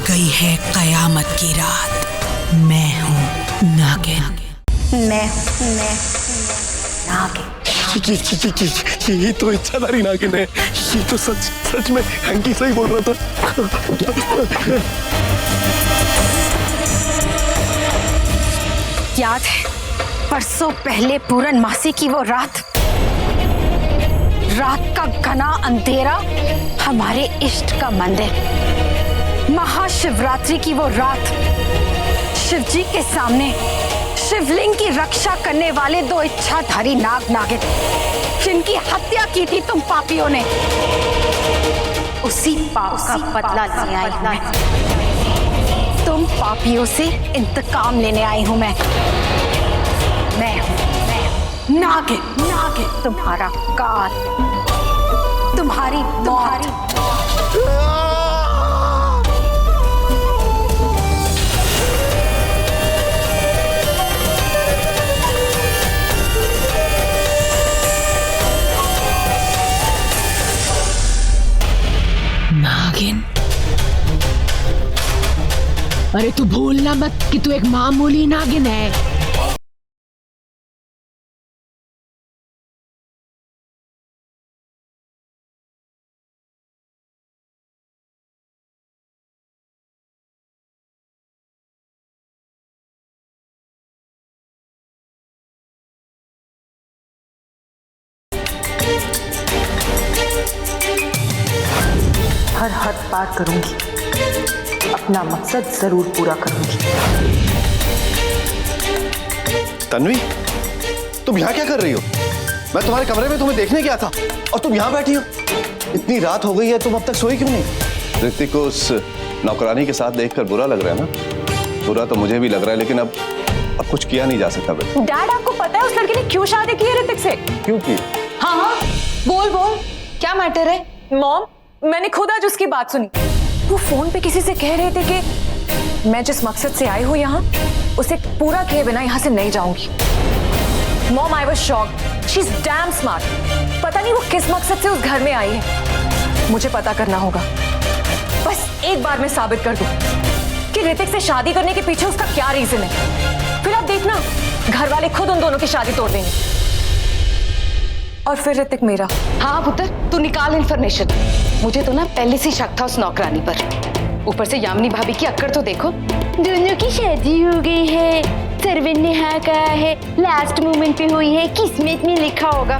गई है कयामत की रात। मैं हूँ नागिन। मैं नागिन। ये तो इच्छाधारी नागिन है। ये तो सच में हैंकी सही बोल रहा था। याद है परसों पहले पूरन मासी की वो रात का घना अंधेरा, हमारे इष्ट का मंदिर, महाशिवरात्रि की वो रात, शिवजी के सामने शिवलिंग की रक्षा करने वाले दो इच्छाधारी नाग नागिन जिनकी हत्या की थी तुम पापियों ने, उसी पाप का बदला लेने आई हूं मैं। तुम पापियों से इंतकाम लेने आई हूं मैं नागिन। तुम्हारा काल, तुम्हारी नागिन, अरे तू भूलना मत कि तू एक मामूली नागिन है। हर हद पार करूंगी, अपना मकसद जरूर पूरा करूंगी। तन्वी, तुम यहाँ क्या कर रही हो? मैं तुम्हारे कमरे में तुम्हें देखने गया था और तुम यहाँ बैठी हो। इतनी रात हो गई है, तुम अब तक सोई क्यों नहीं? ऋतिक को उस नौकरानी के साथ देखकर बुरा लग रहा है ना? बुरा तो मुझे भी लग रहा है, लेकिन अब कुछ किया नहीं जा सकता। डैड, आपको पता है उस लड़के ने क्यों शादी की है ऋतिक से? क्यों की? हाँ, बोल क्या मैटर है? मॉम, मैंने खुद आज उसकी बात सुनी। वो फोन पे किसी से कह रहे थे कि मैं जिस मकसद से आई हूँ यहाँ, उसे पूरा किए बिना यहाँ से नहीं जाऊंगी। Mom, I was shocked. She is damn smart. पता नहीं वो किस मकसद से उस घर में आई है। मुझे पता करना होगा। बस एक बार मैं साबित कर दूं कि ऋतिक से शादी करने के पीछे उसका क्या रीजन है। फिर आप देखना, घर वाले खुद उन दोनों की शादी तोड़ देंगे और फिर ऋतिक मेरा। हाँ पुत्र, तू निकाल इन्फॉर्मेशन। मुझे तो ना पहले से शक था उस नौकरानी पर। ऊपर से यामिनी भाभी की अक्कड़ तो देखो। दोनों की शादी हो गई है, सर्वन ने हाँ कहा है, लास्ट मोमेंट पे हुई है, किस्मत में लिखा होगा।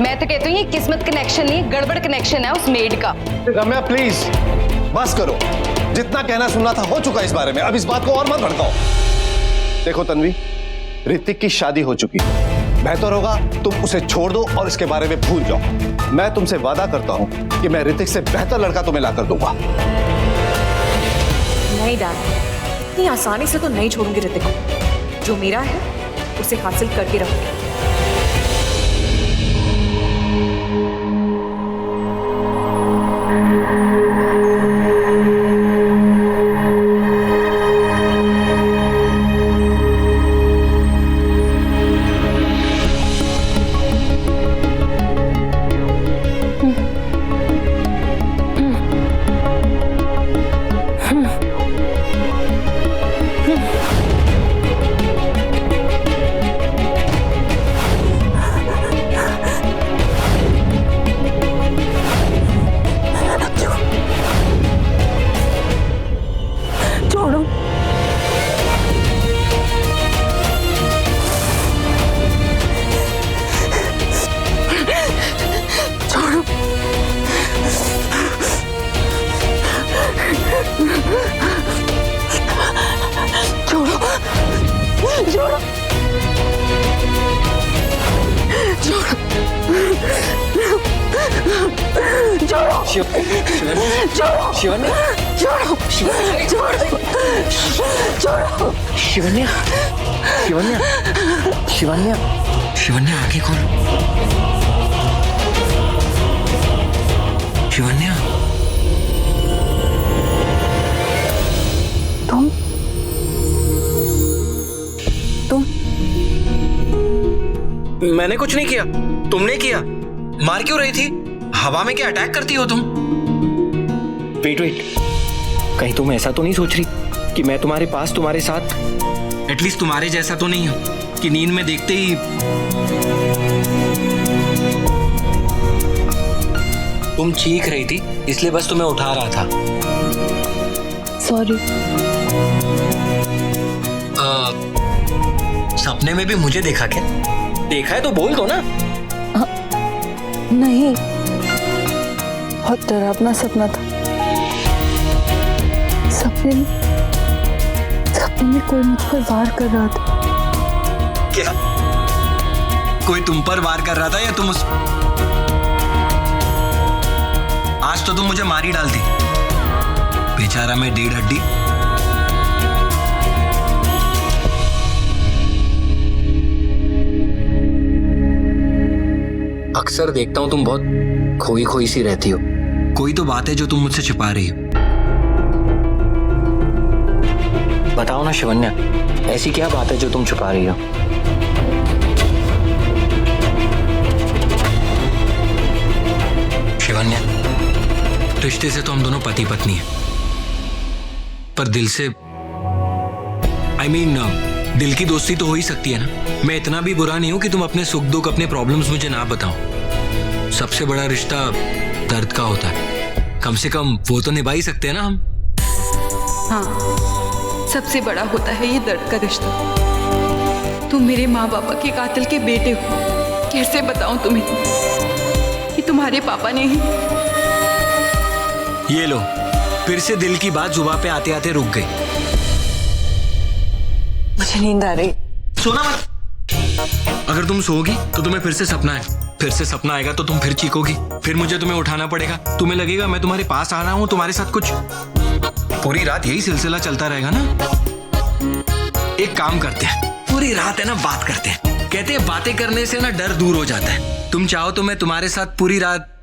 मैं तो कहती हूँ ये किस्मत कनेक्शन नहीं, गड़बड़ कनेक्शन है उस मेड का। रम्या प्लीज बस करो। जितना कहना सुनना था हो चुका इस बारे में। अब इस बात को और मत भड़काओ। देखो तन्वी, ऋतिक की शादी हो चुकी है। बेहतर होगा तुम उसे छोड़ दो और इसके बारे में भूल जाओ। मैं तुमसे वादा करता हूं कि मैं ऋतिक से बेहतर लड़का तुम्हें लाकर दूंगा। नहीं डैड, इतनी आसानी से तो नहीं छोड़ूंगी ऋतिक को। जो मेरा है उसे हासिल करके रहूंगी। शिवन्या आंखें खोलो। शिवन्या, तुम मैंने कुछ नहीं किया, तुमने किया। मार क्यों रही थी? हवा में क्या अटैक करती हो तुम? वेट वेट, कहीं तुम ऐसा तो नहीं सोच रही कि मैं तुम्हारे पास तुम्हारे साथ एटलीस्ट तुम्हारे जैसा तो नहीं हूं कि नींद में देखते ही तुम चीख रही थी, इसलिए बस तुम्हें उठा रहा था। सॉरी। सपने में भी मुझे देखा क्या? देखा है तो बोल दो ना। नहीं, बहुत डरावना सपना था। सपने में कोई मुझ पर वार कर रहा था। क्या कोई तुम पर वार कर रहा था या तुम उस? आज तो तुम मुझे मारी डालती, बेचारा मैं 1.5 हड्डी। अक्सर देखता हूं तुम बहुत खोई खोई सी रहती हो। कोई तो बात है जो तुम मुझसे छिपा रही हो। बताओ ना शिवन्या, ऐसी क्या बात है जो तुम छुपा रही हो? शिवन्या, रिश्ते से तो हम दोनों पति पत्नी हैं, पर दिल से दिल की दोस्ती तो हो ही सकती है ना। मैं इतना भी बुरा नहीं हूं कि तुम अपने सुख दुख, अपने प्रॉब्लम्स मुझे ना बताओ। सबसे बड़ा रिश्ता दर्द का होता है, कम से कम वो तो निभा ही सकते हैं ना हम। हाँ, सबसे बड़ा होता है ये दर्द का रिश्ता। तुम मेरे माँ बापा के कातिल के बेटे हो। कैसे बताऊं तुम्हें कि तुम्हारे पापा ने ही। ये लो, फिर से दिल की बात जुबान पे आते आते रुक गई। मुझे नींद आ रही। सोना मत। अगर तुम सोओगी तो तुम्हें फिर से सपना है, फिर से सपना आएगा तो तुम फिर चीखोगी, फिर मुझे तुम्हें उठाना पड़ेगा। तुम्हें लगेगा मैं तुम्हारे पास आ रहा हूं, तुम्हारे साथ कुछ। पूरी रात यही सिलसिला चलता रहेगा ना। एक काम करते हैं, पूरी रात है ना बात करते हैं। कहते हैं बातें करने से ना डर दूर हो जाता है। तुम चाहो तो मैं तुम्हारे साथ पूरी रात।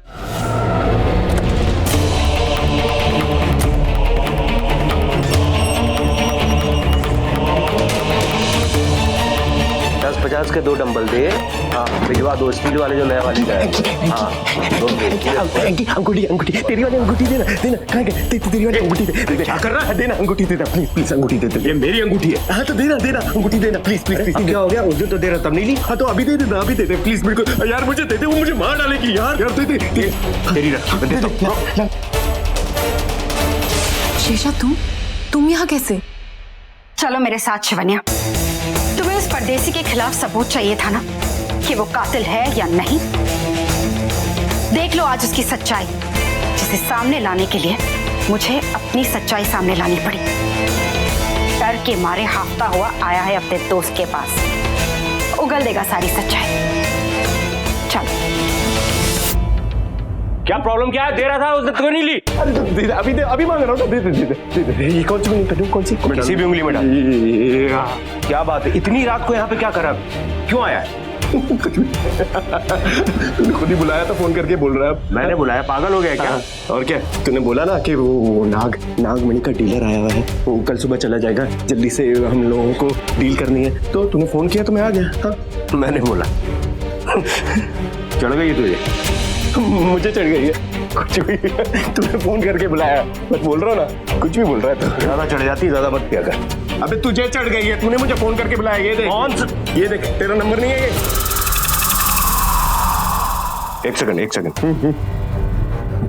$50 के 2 डंबल दे। हाँ भिजवा दो, स्टील वाले जो नया वाली का है। हाँ अंगूठी तेरी वाली अंगूठी देना कहाँ गए? तेरी वाली अंगूठी दे। क्या कर रहा है? देना अंगूठी देना प्लीज अंगूठी दे। ये मेरी अंगूठी है। हाँ तो देना अंगूठी देना प्लीज। क्या हो गया? उस दिन तो दे रहा तब नहीं ली। हाँ तो अभी दे दे प्लीज मेरे को। यार मुझे दे दे, वो मुझे मार डालेगी यार। दे तेरी रख। शेषा, तुम यहाँ कैसे? चलो मेरे साथ शिवन्या। तुम्हें उस परदेसी के खिलाफ सबूत चाहिए था ना कि वो कातिल है या नहीं। देख लो आज उसकी सच्चाई, जिसे सामने लाने के लिए मुझे अपनी सच्चाई सामने लानी पड़ी। डर के मारे हाफता हुआ आया है अपने दोस्त के पास, उगल देगा सारी सच्चाई। चलो। क्या प्रॉब्लम क्या है? दे रहा था उसने तो नहीं ली। अभी मांग रहा हूँ। दे। ये कौन सी किसी भी उंगली में डाल। क्या बात है? इतनी रात को यहाँ पे क्या करा? क्यों आया है? तूने खुद ही बुलाया था, फोन करके बोल रहा है। मैंने बुलाया? पागल हो गया क्या? और क्या? तूने बोला ना कि वो नागमणि का डीलर आया हुआ है, वो कल सुबह चला जाएगा, जल्दी से हम लोगों को डील करनी है। तो तूने फोन किया तो मैं आ गया। हाँ मैंने बोला। चढ़ गई तुझे? मुझे चढ़ गई है कुछ भी। तूने फोन करके बुलाया, मैं बोल रहा हूँ ना, कुछ भी बोल रहा है। तो ज्यादा चढ़ जाती, ज्यादा मत किया कर। अबे तुझे चढ़ गई है, तूने मुझे फोन करके बुलाया। ये देख। कौन? ये देख, तेरा नंबर नहीं है ये? एक सेकंड।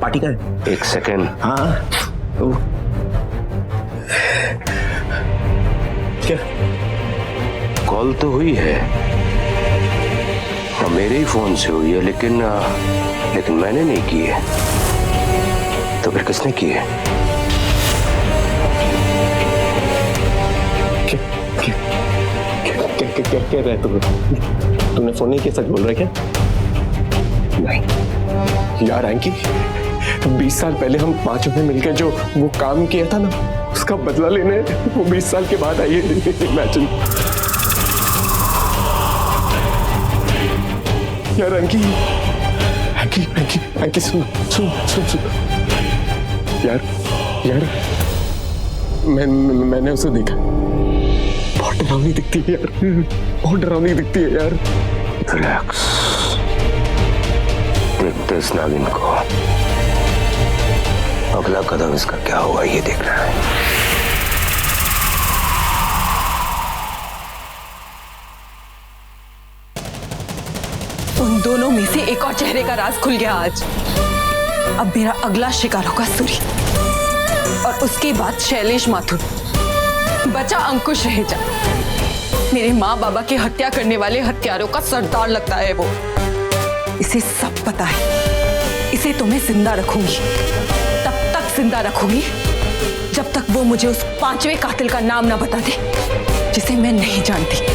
पार्टी का है? 1 सेकंड। हाँ क्या? कॉल तो हुई है, मेरे ही फोन से हुई है, लेकिन मैंने नहीं की है। तो फिर किसने की है? क्या कह रहा है तूने फोन नहीं किया? सच बोल रहा है क्या? नहीं यार अंकी, 20 साल पहले हम 5 में मिलकर जो वो काम किया था ना, उसका बदला लेने वो 20 साल के बाद आई है। इमेजिन यार। अंकी सुन यार मैंने उसे देखा, बहुत डरावनी दिखती है यार, बहुत डरावनी दिखती है यार। रिलैक्स, देखते इस नागिन को। अगला कदम इसका क्या होगा ये देखना है। उन दोनों में से एक और चेहरे का राज खुल गया आज। अब मेरा अगला शिकार होगा सूरी और उसके बाद शैलेश माथुर। बचा अंकुश रहेजा। मेरे माँ बाबा की हत्या करने वाले हत्यारों का सरदार लगता है वो। इसे सब पता है। इसे तो मैं जिंदा रखूंगी, तब तक जिंदा रखूंगी जब तक वो मुझे उस 5वें कातिल का नाम ना बता दे जिसे मैं नहीं जानती।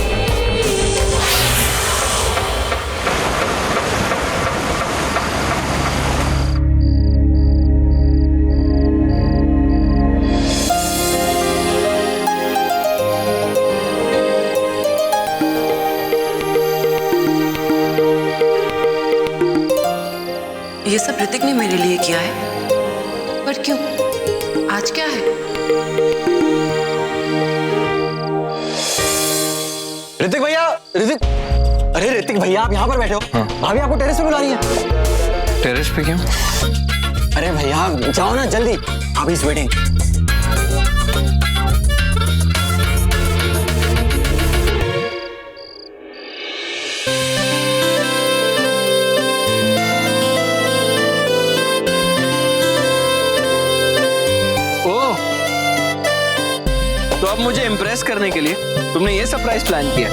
ये सब ऋतिक ने मेरे लिए किया है, पर क्यों? आज क्या है? ऋतिक भैया, ऋतिक, अरे ऋतिक भैया आप यहाँ पर बैठे हो? हाँ। भाभी आपको टेरेस पे बुला रही है। टेरेस पे क्यों? अरे भैया जाओ ना जल्दी, आप इस वेटिंग। तो अब मुझे इम्प्रेस करने के लिए तुमने ये सरप्राइज प्लान किया?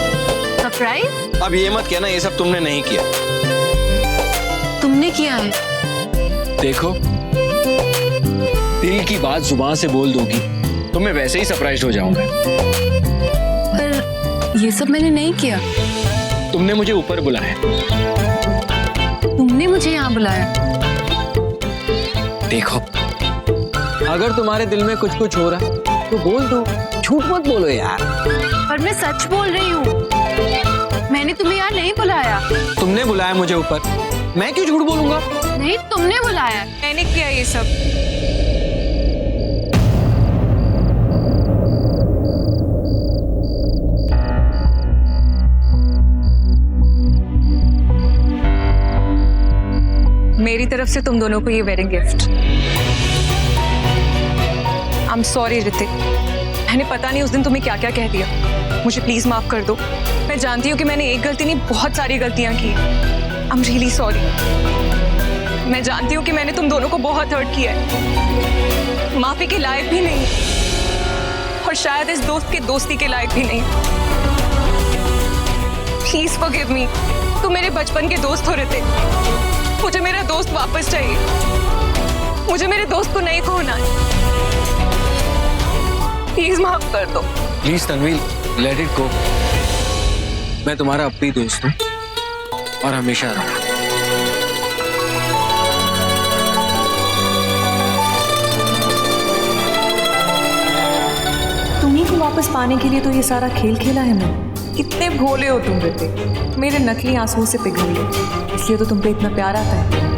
सरप्राइज? अब ये मत कहना ये सब तुमने नहीं किया। तुमने किया है। देखो, दिल की बात जुबान से बोल दोगी तो मैं वैसे ही सरप्राइज हो जाऊंगा। पर ये सब मैंने नहीं किया। तुमने मुझे ऊपर बुलाया। तुमने मुझे यहाँ बुलाया। देखो, अगर तुम्हारे दिल में कुछ कुछ हो रहा है तो बोल दो, झूठ मत बोलो यार। पर मैं सच बोल रही हूँ। मैंने तुम्हें यहाँ नहीं बुलाया। तुमने बुलाया मुझे ऊपर, मैं क्यों झूठ बोलूंगा? नहीं, तुमने बुलाया। मैंने किया ये सब। मेरी तरफ से तुम दोनों को ये wedding gift. I am sorry Hrithik, मैंने पता नहीं उस दिन तुम्हें क्या क्या कह दिया। मुझे प्लीज माफ कर दो। मैं जानती हूँ कि मैंने एक गलती नहीं बहुत सारी गलतियां की। I am really sorry. मैं जानती हूँ कि मैंने तुम दोनों को बहुत हर्ट किया है। माफी के लायक भी नहीं और शायद इस दोस्त की दोस्ती के लायक भी नहीं। Please forgive me. तुम मेरे बचपन के दोस्त हो ऋतिक। मुझे मेरा दोस्त वापस चाहिए। मुझे मेरे दोस्त को नहीं खोना है। प्लीज माफ कर दो। Please Tanvi, let it go. मैं तुम्हारा अब भी दोस्त हूँ और हमेशा रहूंगा। तुम्ही को वापस पाने के लिए तो ये सारा खेल खेला है मैंने। कितने भोले हो तुम ऋतिक। मेरे नकली आंसुओं से पिघल गए, इसलिए तो तुम पे इतना प्यार आता है।